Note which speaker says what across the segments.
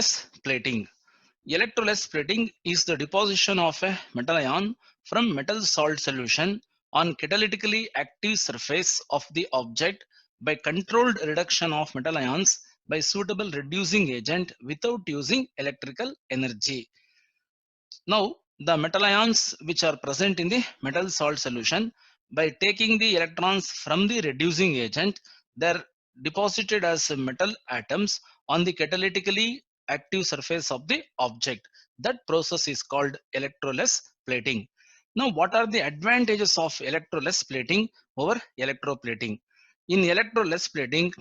Speaker 1: Electroless plating. Electroless plating is the deposition of a metal ion from metal salt solution on catalytically active surface of the object by controlled reduction of metal ions by suitable reducing agent without using electrical energy. Now, the metal ions which are present in the metal salt solution, by taking the electrons from the reducing agent, they are deposited as metal atoms on the catalytically active surface of the object. That process is called electroless plating. Now, what are the advantages of electroless plating over electroplating? In electroless plating,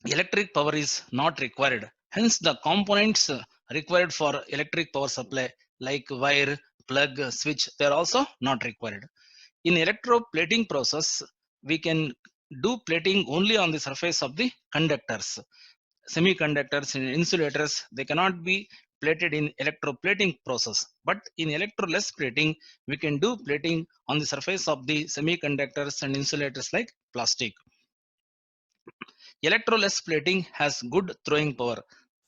Speaker 1: electric power is not required. Hence, the components required for electric power supply like wire, plug, switch, they are also not required. In electroplating process, we can do plating only on the surface of the conductors. Semiconductors and insulators, they cannot be plated in electroplating process. But in electroless plating, we can do plating on the surface of the semiconductors and insulators like plastic. Electroless plating has good throwing power.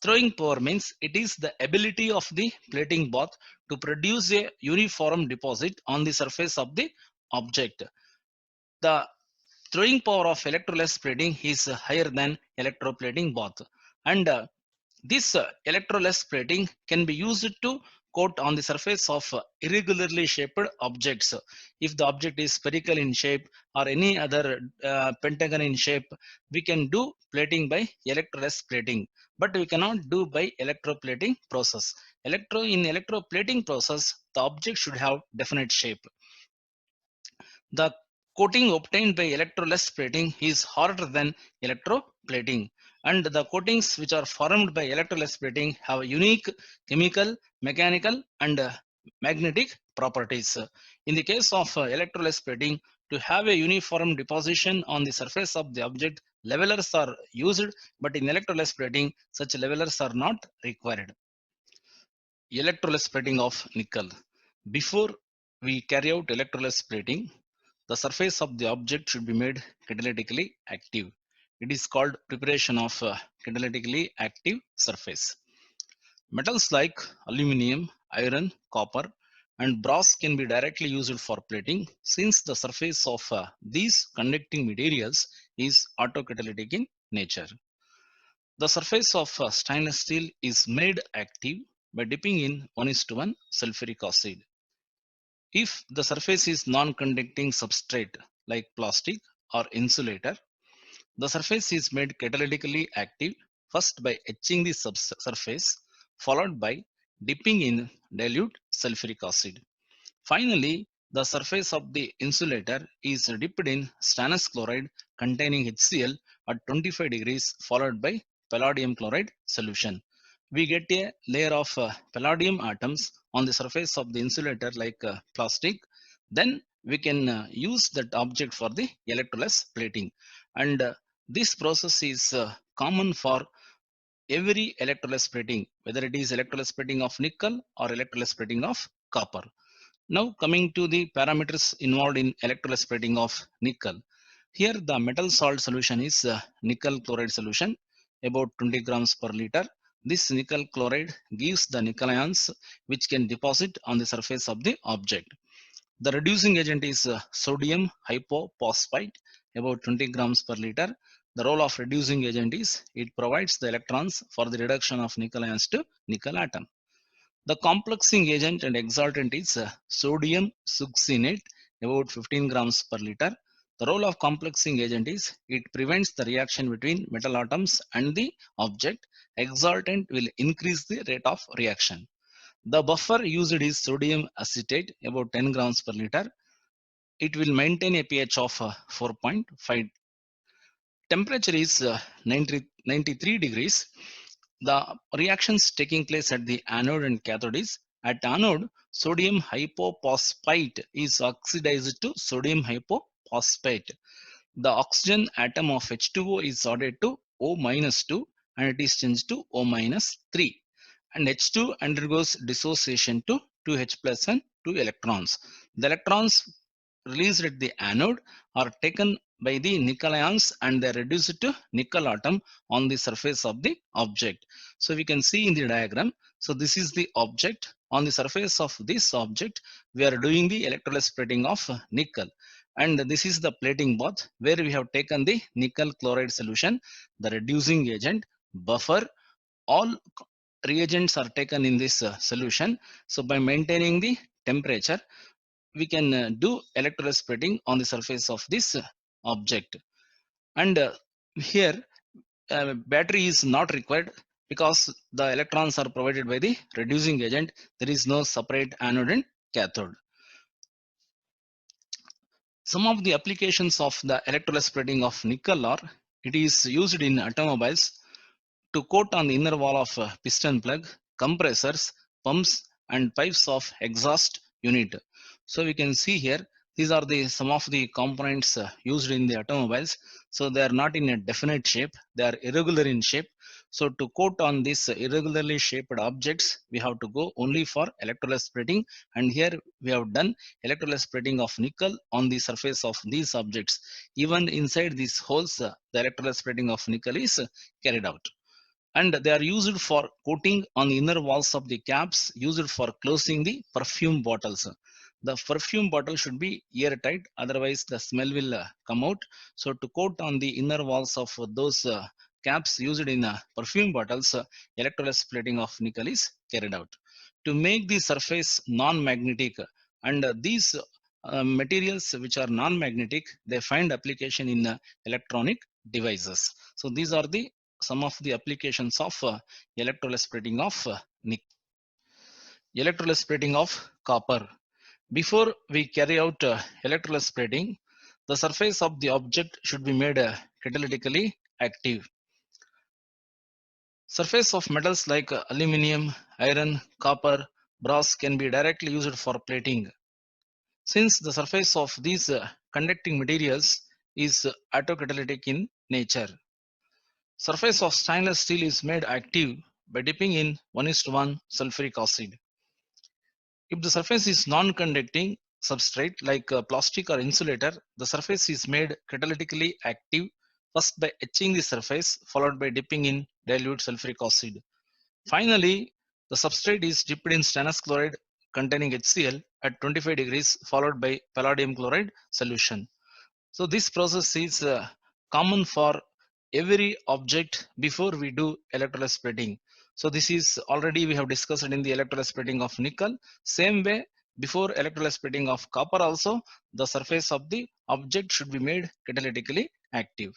Speaker 1: Throwing power means it is the ability of the plating bath to produce a uniform deposit on the surface of the object. The throwing power of electroless plating is higher than electroplating bath, and this electroless plating can be used to coat on the surface of irregularly shaped objects. If the object is spherical in shape or any other pentagon in shape, we can do plating by electroless plating, but we cannot do by electroplating process. In electroplating process, the object should have definite shape. The coating obtained by electroless plating is harder than electroplating, and the coatings which are formed by electroless plating have unique chemical, mechanical, and magnetic properties. In the case of electroless plating, to have a uniform deposition on the surface of the object, levelers are used, but in electroless plating, such levelers are not required. Electroless plating of nickel. Before we carry out electroless plating, the surface of the object should be made catalytically active. It is called preparation of catalytically active surface. Metals like aluminum, iron, copper, and brass can be directly used for plating since the surface of these conducting materials is autocatalytic in nature. The surface of stainless steel is made active by dipping in 1:1 sulfuric acid. If the surface is non-conducting substrate like plastic or insulator, the surface is made catalytically active first by etching the surface, followed by dipping in dilute sulfuric acid. Finally, the surface of the insulator is dipped in stannous chloride containing HCl at 25 degrees, followed by palladium chloride solution. We get a layer of palladium atoms on the surface of the insulator like plastic. Then we can use that object for the electroless plating. And this process is common for every electroless plating, whether it is electroless plating of nickel or electroless plating of copper. Now coming to the parameters involved in electroless plating of nickel. Here the metal salt solution is nickel chloride solution about 20 grams per liter. This nickel chloride gives the nickel ions which can deposit on the surface of the object. The reducing agent is sodium hypophosphite about 20 grams per liter. The role of reducing agent is it provides the electrons for the reduction of nickel ions to nickel atom. The complexing agent and exaltant is sodium succinate about 15 grams per liter. The role of complexing agent is it prevents the reaction between metal atoms and the object. Exaltant will increase the rate of reaction. The buffer used is sodium acetate about 10 grams per liter. It will maintain a pH of 4.5. Temperature is 93 degrees. The reactions taking place at the anode and cathode is at anode, sodium hypophosphite is oxidized to sodium hypophosphate. The oxygen atom of H2O is added to O minus 2 and it is changed to O minus 3. And H2 undergoes dissociation to 2H plus and 2 electrons. The electrons released at the anode are taken by the nickel ions and they are reduced to nickel atom on the surface of the object. So we can see in the diagram. So this is the object. On the surface of this object, we are doing the electrolysis plating of nickel. And this is the plating bath where we have taken the nickel chloride solution, the reducing agent, buffer, all reagents are taken in this solution. So by maintaining the temperature, we can do electrolysis spreading on the surface of this object. And here battery is not required because the electrons are provided by the reducing agent. There is no separate anode and cathode. Some of the applications of the electrolysis spreading of nickel are: it is used in automobiles to coat on the inner wall of piston plug, compressors, pumps and pipes of exhaust unit. So we can see here, these are the some of the components used in the automobiles. So they are not in a definite shape, they are irregular in shape. So to coat on these irregularly shaped objects, we have to go only for electrolysis spreading, and here we have done electrolysis spreading of nickel on the surface of these objects. Even inside these holes, the electrolysis spreading of nickel is carried out, and they are used for coating on the inner walls of the caps used for closing the perfume bottles. The perfume bottle should be airtight, otherwise the smell will come out. So to coat on the inner walls of those caps used in perfume bottles, electrolysis plating of nickel is carried out to make the surface non-magnetic. And these materials which are non-magnetic, they find application in electronic devices. So these are the some of the applications of electrolysis spreading of nickel. Electrolysis spreading of copper. Before we carry out electrolysis spreading, the surface of the object should be made catalytically active. Surface of metals like aluminium, iron, copper, brass can be directly used for plating. Since the surface of these conducting materials is autocatalytic in nature. Surface of stainless steel is made active by dipping in 1:1 sulfuric acid. If the surface is non-conducting substrate like plastic or insulator, the surface is made catalytically active first by etching the surface, followed by dipping in dilute sulfuric acid. Finally, the substrate is dipped in stannous chloride containing HCl at 25 degrees, followed by palladium chloride solution. So this process is common for every object before we do electrolysis spreading. So this is already we have discussed in the electrolysis spreading of nickel. Same way, before electrolysis spreading of copper also, the surface of the object should be made catalytically active.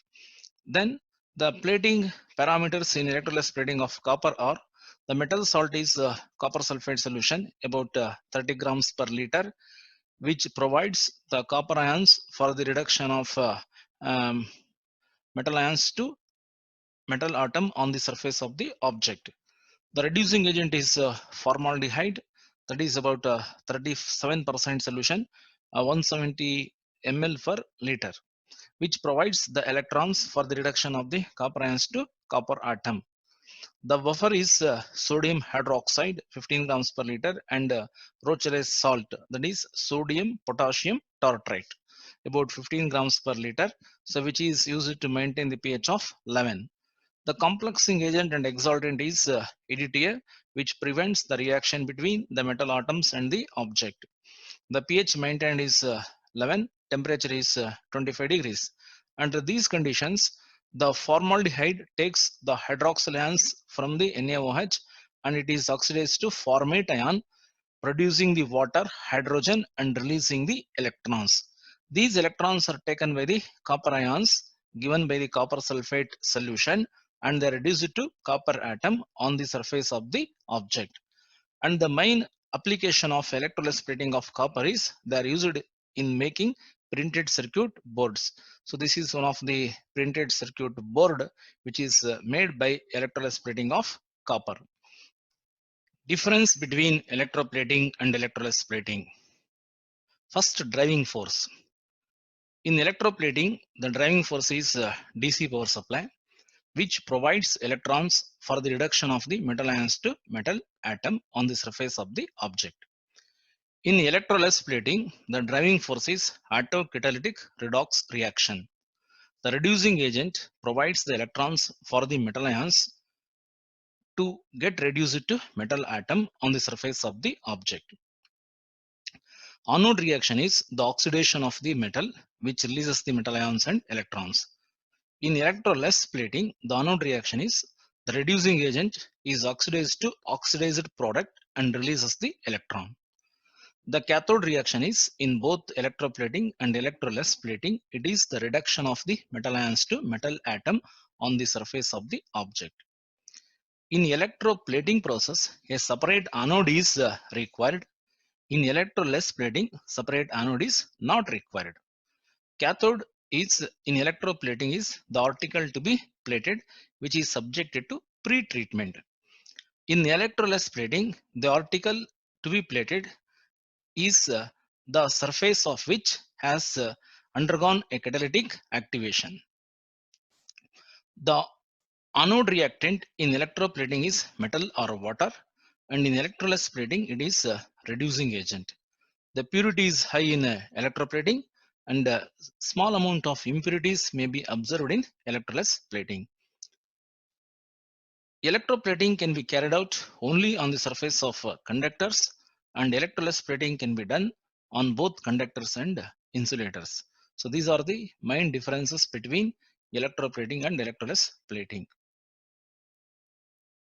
Speaker 1: Then the plating parameters in electrolysis spreading of copper are: the metal salt is copper sulfate solution about 30 grams per liter, which provides the copper ions for the reduction of um, metal ions to metal atom on the surface of the object. The reducing agent is formaldehyde, that is about 37% solution, 170 ml per liter, which provides the electrons for the reduction of the copper ions to copper atom. The buffer is sodium hydroxide 15 grams per liter and Rochelle salt, that is sodium potassium tartrate, about 15 grams per liter, so which is used to maintain the pH of 11. The complexing agent and exaltant is EDTA, which prevents the reaction between the metal atoms and the object. The pH maintained is 11, temperature is 25 degrees. Under these conditions, the formaldehyde takes the hydroxyl ions from the NaOH and it is oxidized to formate ion, producing the water, hydrogen and releasing the electrons. These electrons are taken by the copper ions given by the copper sulfate solution and they are reduced to copper atom on the surface of the object. And the main application of electrolysis splitting of copper is they are used in making printed circuit boards. So this is one of the printed circuit board which is made by electrolysis splitting of copper. Difference between electroplating and electrolysis plating. First, driving force. In electroplating, the driving force is DC power supply, which provides electrons for the reduction of the metal ions to metal atom on the surface of the object. In electrolysis plating, the driving force is autocatalytic redox reaction. The reducing agent provides the electrons for the metal ions to get reduced to metal atom on the surface of the object. Anode reaction is the oxidation of the metal which releases the metal ions and electrons. In electrolysis plating, the anode reaction is the reducing agent is oxidized to oxidized product and releases the electron. The cathode reaction is in both electroplating and electrolysis plating. It is the reduction of the metal ions to metal atom on the surface of the object. In electroplating process, a separate anode is required. In electrolysis plating, separate anode is not required. Cathode is in electroplating is the article to be plated which is subjected to pre-treatment. In electrolysis plating, the article to be plated is the surface of which has undergone a catalytic activation. The anode reactant in electroplating is metal or water, and in electrolysis plating it is a reducing agent. The purity is high in electroplating, and a small amount of impurities may be observed in electrolysis plating. Electroplating can be carried out only on the surface of conductors, and electrolysis plating can be done on both conductors and insulators. So these are the main differences between electroplating and electrolysis plating.